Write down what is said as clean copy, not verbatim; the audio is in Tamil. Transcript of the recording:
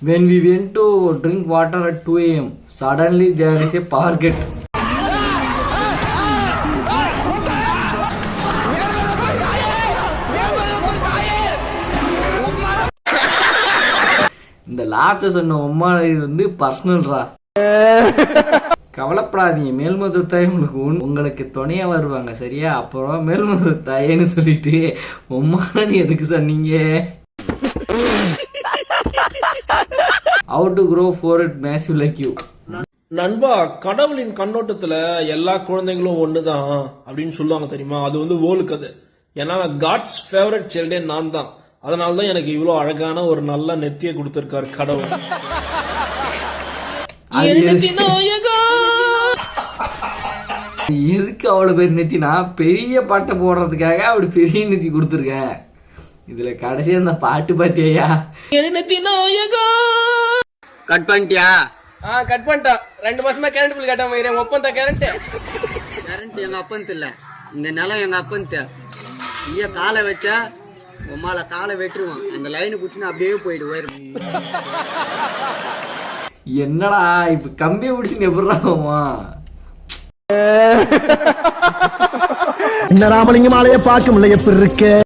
When we went to drink water at 2 a.m., suddenly there is a power cut. இந்த லாஸ்ட் சொன்ன உம்மா இது வந்து பர்சனல்ரா. கவலைப்படாதீங்க, மேல்மருவத்தூர் தாய் உங்களுக்கு துணையா வருவாங்க சரியா. அப்புறம் மேல்மருவத்தூர் தாயேன்னு சொல்லிட்டு உம்மான நீ எதுக்கு சொன்னீங்க? How to grow forehead massive like you. நண்பா, கடவுளின் கண்ணோட்டத்துல எல்லா குழந்தைங்களும் ஒண்ணுதான் அப்படின்னு சொல்லுவாங்க தெரியுமா. அது வந்து ஓலு கதை. ஏன்னா காட்ஸ் ஃபேவரட் சைல்டே நான் தான். அதனாலதான் எனக்கு இவ்வளவு அழகான ஒரு நல்ல நெத்திய கொடுத்திருக்காரு கடவுள். எதுக்கு அவ்வளவு பேர் நெத்தினா பெரிய பாட்டை போடுறதுக்காக அப்படி பெரிய நெத்தி கொடுத்துருக்கேன். இதுல கடைசியா இந்த பாட்டு பாத்தியா? கட் பண்ணிட்டியா? கட் பண்ணிட்டா. 2 மாசமா கரண்ட் பில் கட்டாம இருக்கேன். ஒப்பந்த கரண்ட் எங்க அப்பன்து இல்ல, இந்த நிலம் எங்க அப்பன்து. ஐயா காலை வச்சா உமால காலை வெட்டுருவான். அந்த லைன் குடிச்சுன்னா அப்படியே போயிடு போயிரு. என்னடா இப்ப கம்பியை பிடிச்சு எப்படிறாமா? இந்த ராமலிங்கம் ஆலைய பார்க்க முடியல எப்படி இருக்கு?